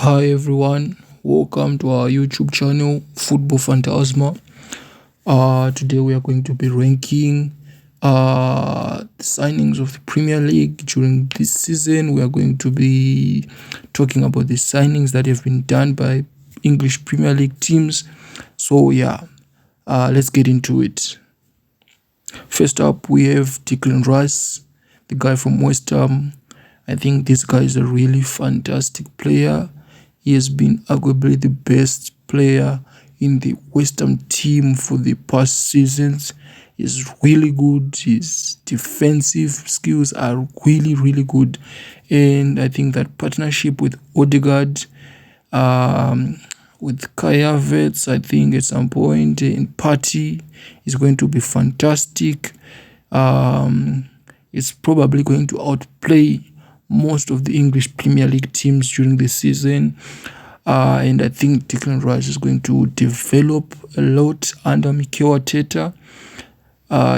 Hi everyone, welcome to our YouTube channel, Football Phantasma. Today we are going to be ranking the signings of the Premier League during this season. We are going to be talking about the signings that have been done by English Premier League teams. So let's get into it. First up, we have Declan Rice, the guy from West Ham. I think this guy is a really fantastic player. He has been arguably the best player in the West Ham team for the past seasons. He's really good. His defensive skills are really, really good. And I think that partnership with Odegaard, with Kai Havertz, I think at some point in party is going to be fantastic. It's probably going to outplay most of the English Premier League teams during the season. And I think Declan Rice is going to develop a lot under Mikel Arteta.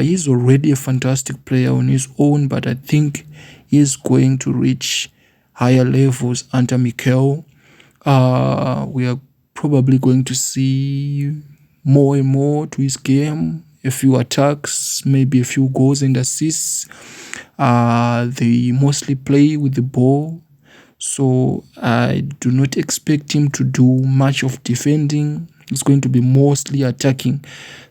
He's already a fantastic player on his own, but I think he's going to reach higher levels under Mikel. We are probably going to see more and more to his game, a few attacks, maybe a few goals and assists. They mostly play with the ball, so I do not expect him to do much of defending. It's going to be mostly attacking.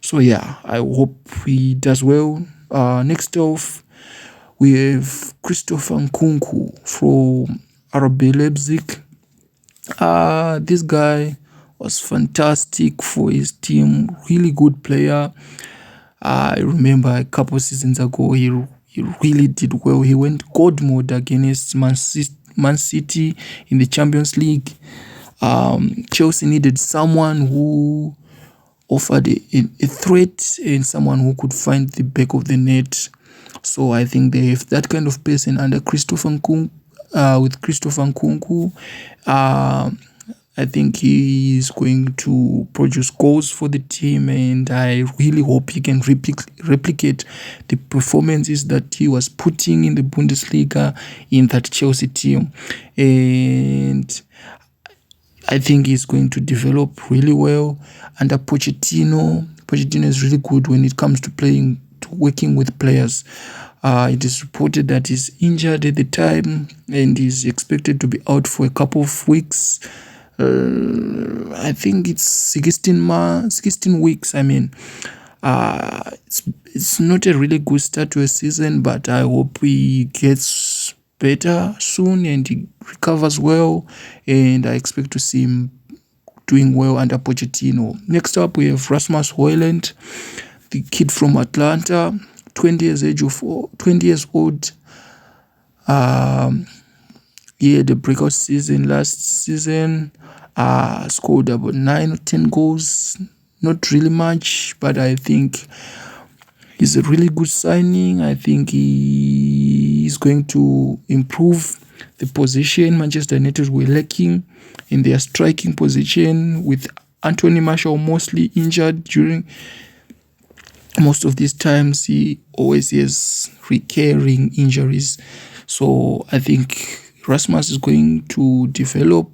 So I hope he does well. Next off, we have Christopher Nkunku from RB Leipzig. This guy was fantastic for his team, really good player. I remember a couple seasons ago, he really did well. He went God mode against Man City in the Champions League. Chelsea needed someone who offered a threat and someone who could find the back of the net. So I think they have that kind of person under Christopher Nkunku. With Christopher Nkunku, I think he is going to produce goals for the team, and I really hope he can replicate the performances that he was putting in the Bundesliga in that Chelsea team. And I think he's going to develop really well under Pochettino. Pochettino is really good when it comes to working with players. It is reported that he's injured at the time and is expected to be out for a couple of weeks. I think it's 16 weeks. I mean, it's not a really good start to a season, but I hope he gets better soon and he recovers well, and I expect to see him doing well under Pochettino. Next up, we have Rasmus Højlund, the kid from Atlanta, 20 years old. He had a breakout season last season. Scored about 9 or 10 goals. Not really much, but I think he's a really good signing. I think he is going to improve the position Manchester United were lacking in their striking position, with Anthony Martial mostly injured during most of these times. He always has recurring injuries. So I think Rasmus is going to develop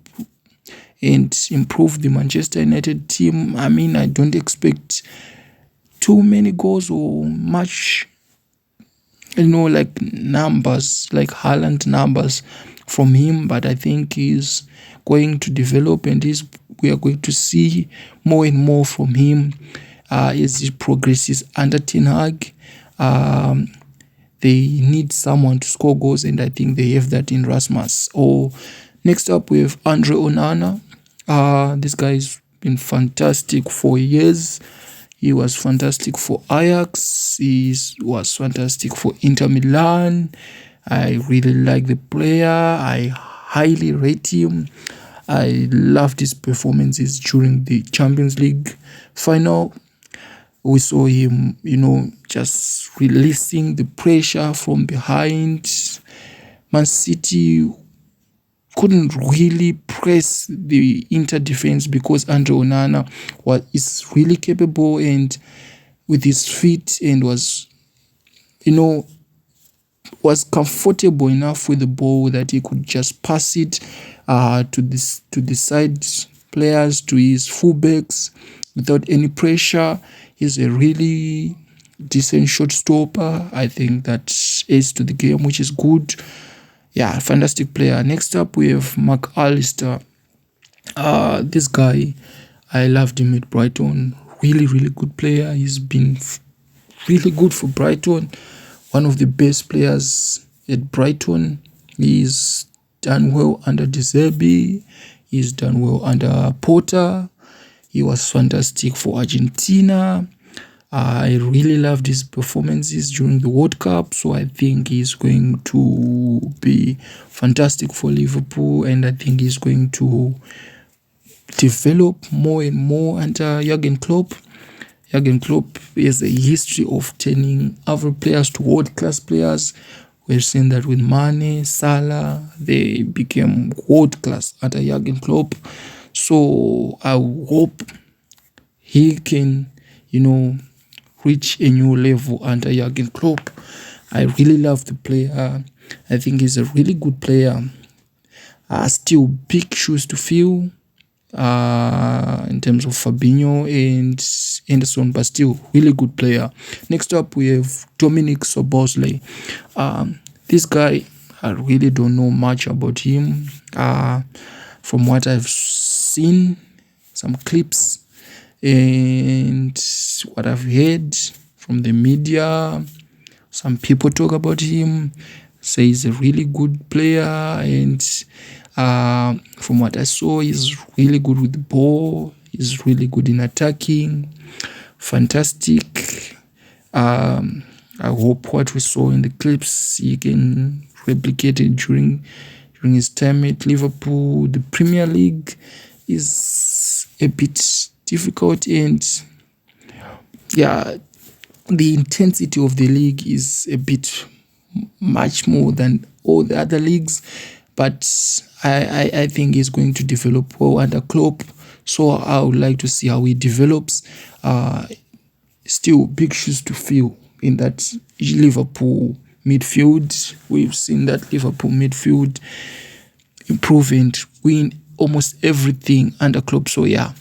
and improve the Manchester United team. I mean, I don't expect too many goals or much, like numbers, like Haaland numbers from him, but I think he's going to develop, and we are going to see more and more from him as he progresses under Ten Hag. They need someone to score goals, and I think they have that in Rasmus. Next up, we have Andre Onana. This guy has been fantastic for years. He was fantastic for Ajax. He was fantastic for Inter Milan. I really like the player. I highly rate him. I loved his performances during the Champions League final. We saw him, just releasing the pressure from behind. Man City couldn't really press the Inter defense because Andre Onana is really capable and with his feet, and was comfortable enough with the ball that he could just pass it to the side players, to his fullbacks without any pressure. He's a really decent shot stopper. I think that adds to the game, which is good. Yeah, fantastic player. Next up, we have Allister. This guy, I loved him at Brighton. Really, really good player. He's been really good for Brighton. One of the best players at Brighton. He's done well under De Zerbi. He's done well under Potter. He was fantastic for Argentina. I really loved his performances during the World Cup, so I think he's going to be fantastic for Liverpool, and I think he's going to develop more and more under Jurgen Klopp. Jurgen Klopp has a history of turning other players to world-class players. We've seen that with Mane, Salah. They became world-class under Jurgen Klopp. So I hope he can, reach a new level under Jurgen Klopp. I really love the player. I think he's a really good player. Still big shoes to fill in terms of Fabinho and Henderson, but still really good player. Next up, we have Dominic Szoboszlai. This guy, I really don't know much about him. From what I've seen, some clips, and what I've heard from the media, some people talk about him, say he's a really good player, and from what I saw, he's really good with the ball, he's really good in attacking, fantastic. I hope what we saw in the clips, he can replicate it during his time at Liverpool. The Premier League is a bit difficult, and the intensity of the league is a bit much more than all the other leagues, but I think he's going to develop well under Klopp, so I would like to see how he develops. Still big shoes to fill in that Liverpool midfield. We've seen that Liverpool midfield improve and win almost everything under Klopp, so yeah.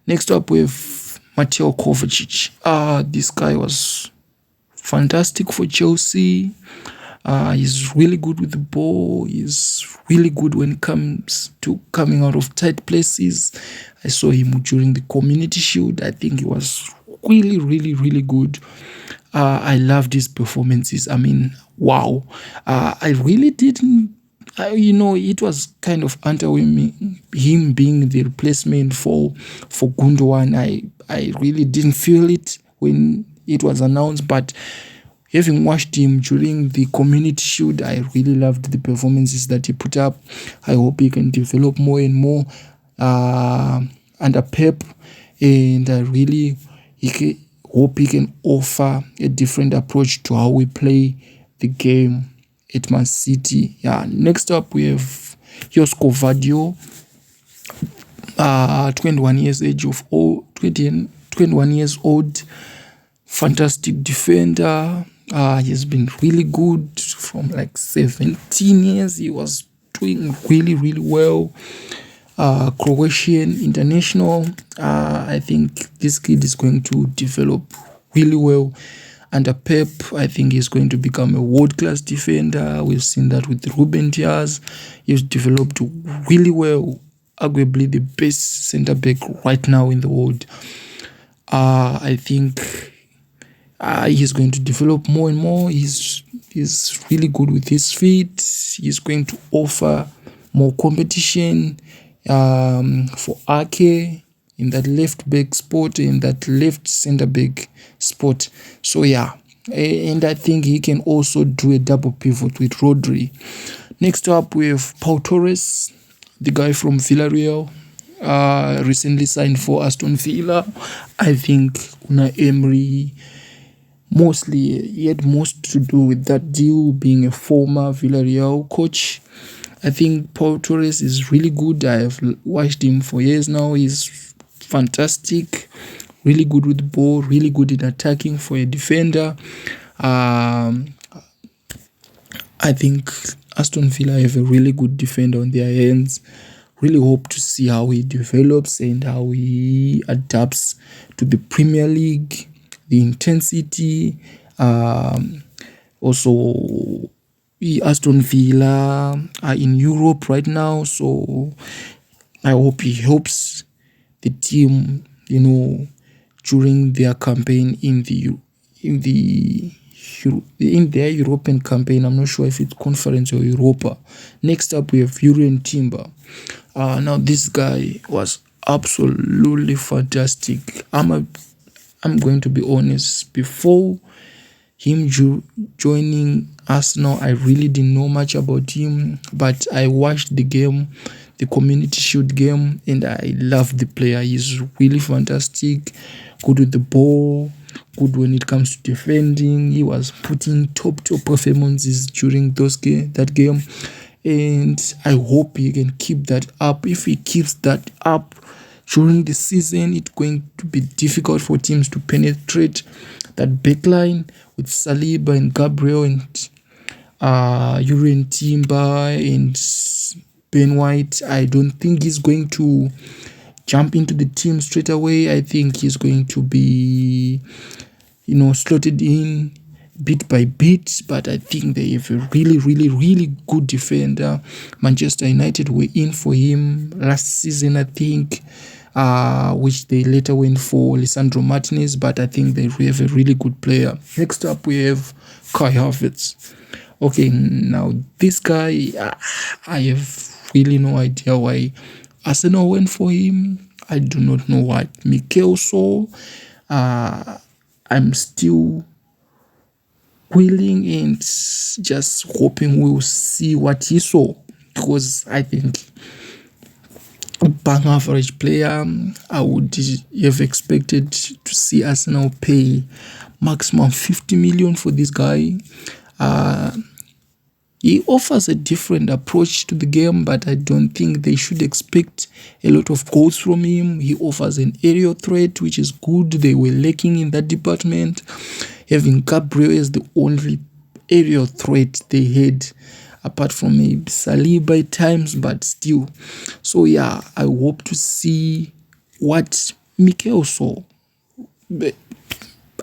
Next up, we have Mateo Kovaćić. This guy was fantastic for Chelsea. He's really good with the ball. He's really good when it comes to coming out of tight places. I saw him during the Community Shield. I think he was really, really, really good. I loved his performances. I mean, wow. I really didn't. It was kind of underwhelming, him being the replacement for Gundogan. I really didn't feel it when it was announced, but having watched him during the Community Shield, I really loved the performances that he put up. I hope he can develop more and more under Pep, and I really hope he can offer a different approach to how we play the game at Man City. Yeah. Next up, we have Josko Vadio, 21 years old, fantastic defender. He's been really good from like 17 years. He was doing really, really well. Croatian international. I think this kid is going to develop really well under Pep. I think he's going to become a world-class defender. We've seen that with Ruben Dias. He's developed really well, arguably the best centre-back right now in the world. I think he's going to develop more and more. He's really good with his feet. He's going to offer more competition for Ake in that left back spot, in that left centre back spot. So yeah, and I think he can also do a double pivot with Rodri. Next up, we have Pau Torres, the guy from Villarreal, recently signed for Aston Villa. I think Unai Emery he had most to do with that deal, being a former Villarreal coach. I think Pau Torres is really good. I have watched him for years now. He's fantastic, really good with the ball, really good in attacking for a defender. I think Aston Villa have a really good defender on their hands. Really hope to see how he develops and how he adapts to the Premier League, the intensity. Also, Aston Villa are in Europe right now, so I hope he helps the team, during their campaign in their European campaign. I'm not sure if it's Conference or Europa. Next up, we have Jurrien Timber. Now this guy was absolutely fantastic. I'm going to be honest. Before him joining Arsenal, I really didn't know much about him, but I watched the game, the Community Shield game, and I love the player. He's really fantastic, good with the ball, good when it comes to defending. He was putting top performances during that game, and I hope he can keep that up. If he keeps that up during the season, it's going to be difficult for teams to penetrate that backline with Saliba and Gabriel and Jurrien Timber and Ben White. I don't think he's going to jump into the team straight away. I think he's going to be, slotted in bit by bit, but I think they have a really, really, really good defender. Manchester United were in for him last season, I think, which they later went for Lisandro Martinez, but I think they have a really good player. Next up, we have Kai Havertz. Okay, now this guy, I have really no idea why Arsenal went for him. I do not know what Mikel saw. I'm still willing and just hoping we'll see what he saw, because I think bang average player. I would have expected to see Arsenal pay maximum 50 million for this guy. He offers a different approach to the game, but I don't think they should expect a lot of goals from him. He offers an aerial threat, which is good. They were lacking in that department. Having Gabriel as the only aerial threat they had, apart from maybe Saliba at times, but still. So yeah, I hope to see what Mikel saw.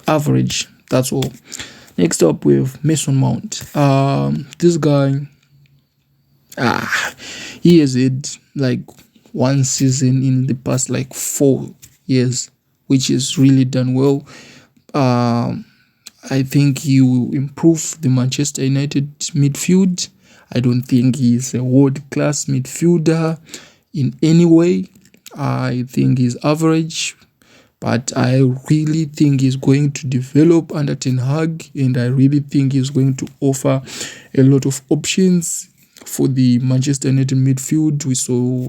Average, that's all. Next up, we have Mason Mount. This guy, he has had like one season in the past 4 years, which is really done well. I think he will improve the Manchester United midfield. I don't think he's a world-class midfielder in any way. I think he's average, but I really think he's going to develop under Ten Hag, and I really think he's going to offer a lot of options for the Manchester United midfield. We saw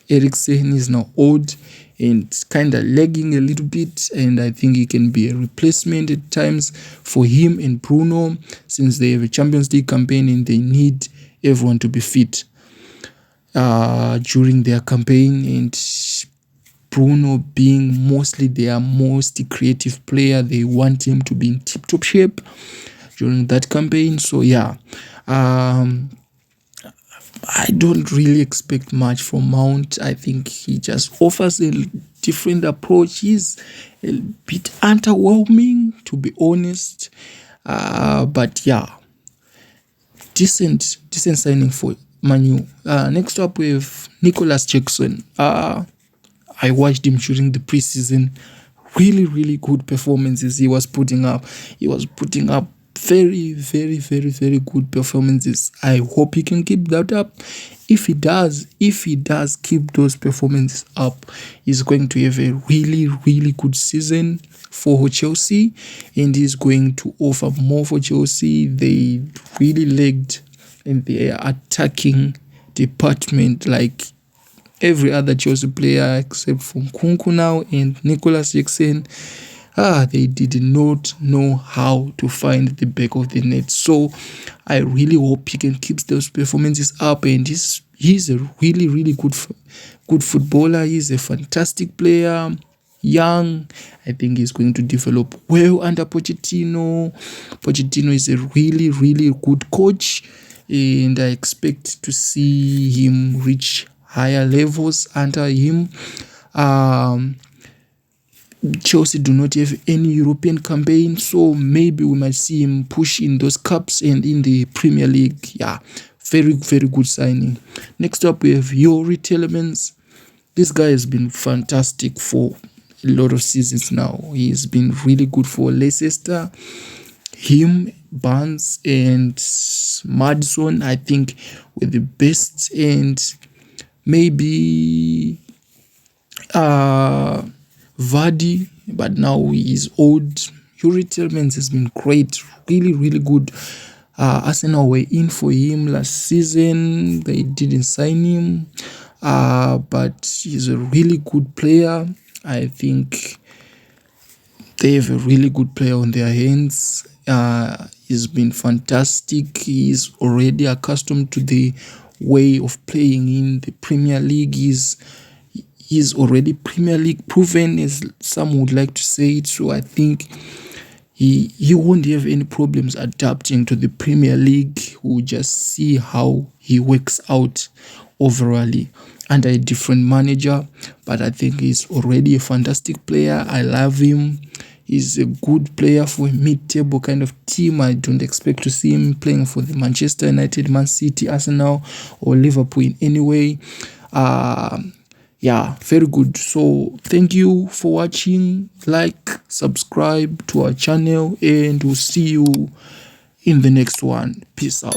Eriksen is now old and kind of lagging a little bit, and I think he can be a replacement at times for him and Bruno, since they have a Champions League campaign and they need everyone to be fit during their campaign, and Bruno being mostly their most creative player, they want him to be in tip-top shape during that campaign. So yeah, I don't really expect much from Mount. I think he just offers a different approach. He's a bit underwhelming, to be honest. But yeah, decent signing for Manu. Next up, we have Nicholas Jackson. I watched him during the preseason. Really, really good performances he was putting up. He was putting up very, very, very, very good performances. I hope he can keep that up. If he does keep those performances up, he's going to have a really, really good season for Chelsea, and he's going to offer more for Chelsea. They really lagged in their attacking department, like every other Chelsea player except for Nkunku now and Nicholas Jackson. They did not know how to find the back of the net. So I really hope he can keep those performances up, and he's a really, really good footballer. He's a fantastic player, young. I think he's going to develop well under Pochettino. Pochettino is a really, really good coach. and I expect to see him reach higher levels under him. Chelsea do not have any European campaign, so maybe we might see him push in those cups and in the Premier League. Yeah, very, very good signing. Next up, we have Yuri Telemans. This guy has been fantastic for a lot of seasons now. He's been really good for Leicester. Him, Barnes, and Madison, I think, were the best, and maybe Vardy, but now he's old. Yuri Tillmans has been great, really, really good. Arsenal were in for him last season. They didn't sign him, but he's a really good player. I think they have a really good player on their hands. He's been fantastic. He's already accustomed to the way of playing in the Premier League. He's already Premier League proven, as some would like to say it. So I think he won't have any problems adapting to the Premier League. We'll just see how he works out overall under a different manager. But I think he's already a fantastic player. I love him. He's a good player for a mid-table kind of team. I don't expect to see him playing for the Manchester United, Man City, Arsenal, or Liverpool in any way. Yeah, very good. So thank you for watching. Like, subscribe to our channel, and we'll see you in the next one. Peace out.